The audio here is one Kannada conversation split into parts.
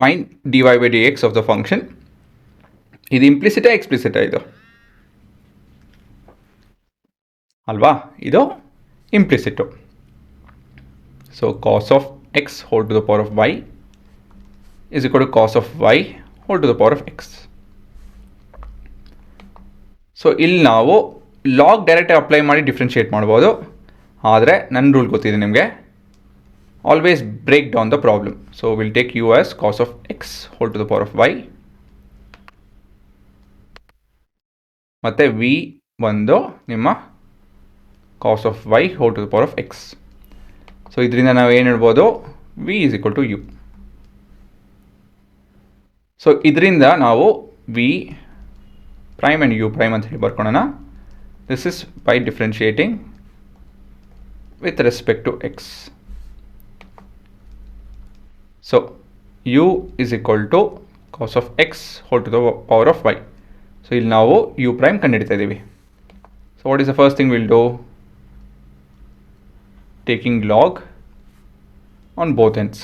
Fine dy by dx of the function. ಇದು ಇಂಪ್ಲಿಸಿಟಾ ಎಕ್ಸ್ಪ್ಲಿಸಿಟಾ ಇದು ಅಲ್ವಾ? ಇದು implicit. So cos of x whole to the power of y is equal to cos of y whole to the power of x. So ಇಲ್ಲಿ ನಾವು ಲಾಗ್ ಡೈರೆಕ್ಟಾಗಿ ಅಪ್ಲೈ ಮಾಡಿ ಡಿಫ್ರೆನ್ಷಿಯೇಟ್ ಮಾಡ್ಬೋದು. ಆದರೆ ನನ್ನ ರೂಲ್ ಗೊತ್ತಿದೆ ನಿಮಗೆ, always break down the problem. So we'll take u as cos of x whole to the power of y, ಮತ್ತು ವಿ ಬಂದು ನಿಮ್ಮ cos of y whole to the power of x. So ಇದರಿಂದ ನಾವು ಏನು ಹೇಳ್ಬೋದು, v is equal to u. So ಇದರಿಂದ ನಾವು v prime and u prime ಅಂತ ಹೇಳಿ ಬರ್ಕೊಳ್ಳೋಣ. This is by differentiating with respect to x. So u is equal to cos of x whole to the power of y. So ಇಲ್ಲಿ ನಾವು ಯು ಪ್ರೈಮ್ ಕಂಡುಹಿಡಿತಾ ಇದ್ದೀವಿ. So what is the first thing will do, taking log on both ends.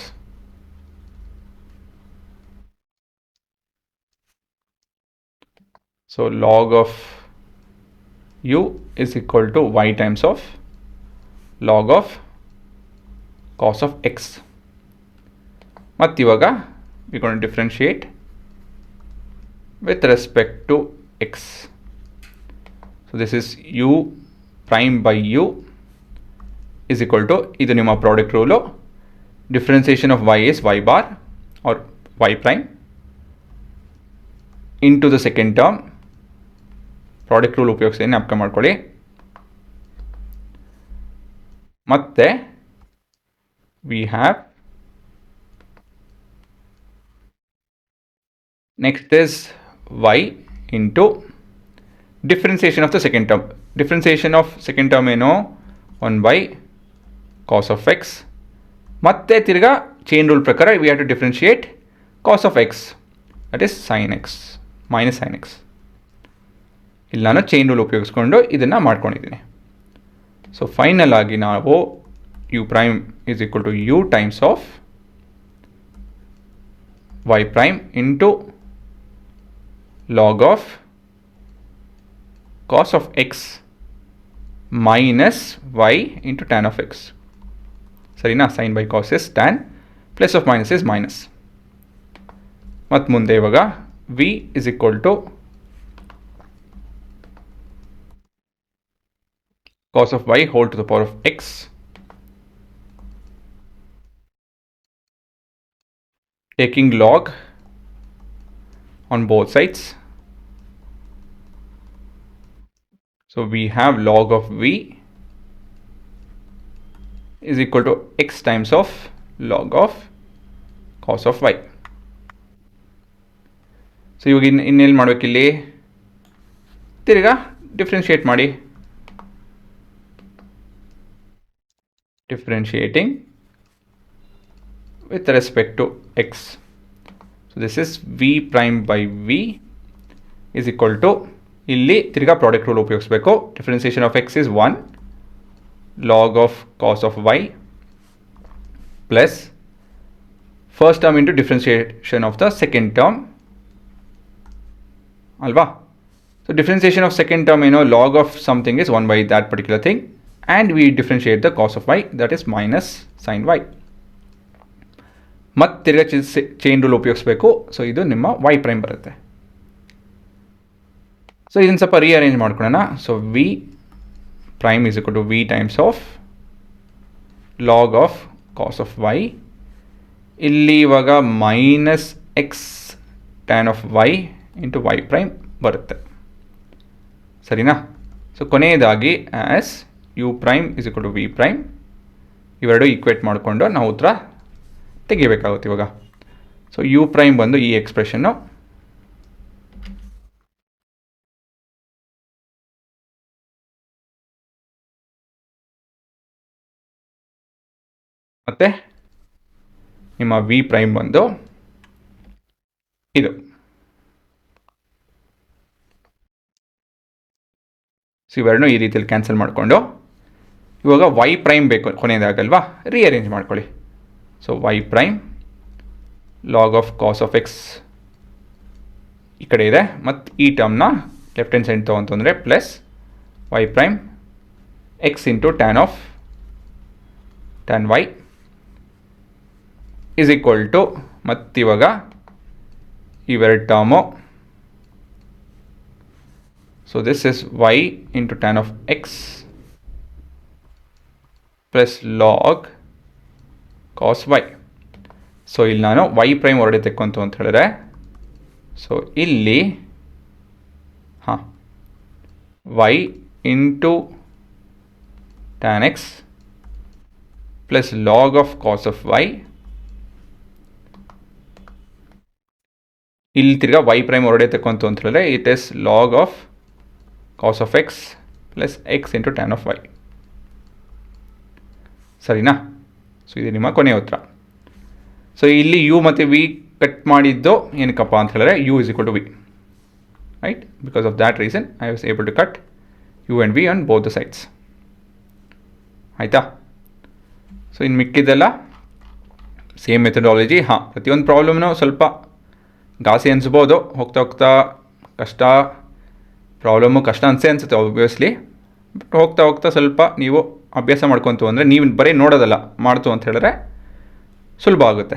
So log of u is equal to y times of log of cos of x. ಮತ್ತು ಇವಾಗ we're going to differentiate with respect to x. So this is u prime by u is equal to, ಇದು ನಿಮ್ಮ product rule, differentiation of y is y bar or y prime into the second term. Product rule ಉಪಯೋಗಿಸಿ ಜ್ಞಾಪಕ ಮಾಡ್ಕೊಳ್ಳಿ. ಮತ್ತೆ we have next is y into differentiation of the second term. differentiation of second term ಏನು, 1 by cos of x. ಮತ್ತೆ ತಿರ್ಗಾ ಚೈನ್ ರೂಲ್ ಪ್ರಕಾರ we have to differentiate cos of x, that is sine x minus sine x. ಇಲ್ಲಿ ನಾನು ಚೈನ್ ರೂಲ್ ಉಪಯೋಗಿಸ್ಕೊಂಡು ಇದನ್ನು ಮಾಡ್ಕೊಂಡಿದ್ದೀನಿ. ಸೊ ಫೈನಲ್ ಆಗಿ ನಾವು u prime is equal to u times of y prime into log of cos of x minus y into tan of x. ಸರಿನಾ? Sine by cos is tan, plus of minus is minus. ಮತ್ತು ಮುಂದೆ ಇವಾಗ v is equal to cos of y whole to the power of x taking log on both sides. So we have log of v is equal to x times of log of cos of y. So ಇವಾಗ ಇನ್ನೆಲ್ಲಿ ಮಾಡಬೇಕಿಲ್ಲಿ, ತಿರ್ಗಾ ಡಿಫ್ರೆನ್ಷಿಯೇಟ್ ಮಾಡಿ. Differentiating with respect to x. So this is v prime by v is equal to, ಇಲ್ಲಿ ತಿರ್ಗಾ ಪ್ರಾಡಕ್ಟ್ ರೂಲ್ ಉಪಯೋಗಿಸಬೇಕು. Differentiation of x is 1 log of cos of y plus first term into differentiation of the second term ಅಲ್ವಾ? So differentiation of second term ಏನೋ, log of something is 1 by that particular thing and we differentiate the cos of y, that is minus sine y. ಮತ್ತು ತಿರ್ಗಾ ಚೈನ್ ರೂಲ್ ಉಪಯೋಗಿಸ್ಬೇಕು. ಸೊ ಇದು ನಿಮ್ಮ ವೈ ಪ್ರೈಮ್ ಬರುತ್ತೆ. ಸೊ ಇದನ್ನು ಸ್ವಲ್ಪ ರೀಅರೇಂಜ್ ಮಾಡ್ಕೊಳ್ಳೋಣ. So v prime is equal to v times of log of cos of y. ಇಲ್ಲಿ ಇವಾಗ minus x tan of y into y prime ಬರುತ್ತೆ. ಸರಿನಾ? ಸೊ ಕೊನೆಯದಾಗಿ as u prime is equal to v prime, ಇವೆರಡು ಈಕ್ವೇಟ್ ಮಾಡಿಕೊಂಡು ನಾವು ಉತ್ತರ ತೆಗಿಬೇಕಾಗುತ್ತೆ ಇವಾಗ. ಸೊ ಯು ಪ್ರೈಮ್ ಬಂದು ಈ ಎಕ್ಸ್ಪ್ರೆಷನ್ನು, ಮತ್ತು ನಿಮ್ಮ ವಿ ಪ್ರೈಮ್ ಬಂದು ಇದು. ಸೊ ಇವೆರಡನ್ನೂ ಈ ರೀತಿಯಲ್ಲಿ ಕ್ಯಾನ್ಸಲ್ ಮಾಡಿಕೊಂಡು ಇವಾಗ ವೈ ಪ್ರೈಮ್ ಬೇಕು ಕೊನೆಯದಾಗಲ್ವಾ, ರೀಅರೇಂಜ್ ಮಾಡ್ಕೊಳ್ಳಿ. So y prime log of cos of x ಈ ಕಡೆ ಇದೆ, ಮತ್ತು ಈ ಟರ್ಮ್ನ ಲೆಫ್ಟ್ ಹ್ಯಾಂಡ್ ಸೈಡ್ ತೊಗೊಂತಂದರೆ plus y prime x into tan y is equal to, ಮತ್ತಿವಾಗ ಇವೆರಡು term, so this is y into tan of x plus log cos y. So ಇಲ್ಲಿ ನಾನು ವೈ ಪ್ರೈಮ್ ಹೊರಡೆ ತೆಕ್ಕೊಂತು ಅಂತ ಹೇಳಿದ್ರೆ, ಸೊ ಇಲ್ಲಿ y into tan x plus log of cos of y, ಇಲ್ಲಿ ತಿರ್ಗಾ ವೈ ಪ್ರೈಮ್ ಹೊರಡೆ ತೆಕ್ಕೊಂತು ಅಂತ ಹೇಳಿದ್ರೆ it is log of cos of x plus x into tan of y. ಸರಿನಾ? ಸೊ ಇದು ನಿಮ್ಮ ಕೊನೆಯ ಉತ್ತರ. ಸೊ ಇಲ್ಲಿ ಯು ಮತ್ತು ವಿ ಕಟ್ ಮಾಡಿದ್ದು ಏನಕ್ಕಪ್ಪ ಅಂತ ಹೇಳಿದ್ರೆ u is equal to v, right? Because of that reason I was able to cut u and v on both the sides. ಆಯಿತಾ? ಸೊ ಇನ್ನು ಮಿಕ್ಕಿದ್ದೆಲ್ಲ ಸೇಮ್ ಮೆಥಡಾಲಜಿ. ಪ್ರತಿಯೊಂದು ಪ್ರಾಬ್ಲಮ್ನೂ ಸ್ವಲ್ಪ ಘಾಸಿ ಅನಿಸ್ಬೋದು, ಹೋಗ್ತಾ ಹೋಗ್ತಾ ಪ್ರಾಬ್ಲಮ್ಮು ಕಷ್ಟ ಅನಿಸುತ್ತೆ ಆಬ್ವಿಯಸ್ಲಿ, ಬಟ್ ಹೋಗ್ತಾ ಹೋಗ್ತಾ ಸ್ವಲ್ಪ ನೀವು ಅಭ್ಯಾಸ ಮಾಡ್ಕೊತು ಅಂದರೆ ನೀವು ಬರೀ ನೋಡೋದಲ್ಲ ಮಾಡ್ತು ಅಂತ ಹೇಳಿದ್ರೆ ಸುಲಭ ಆಗುತ್ತೆ.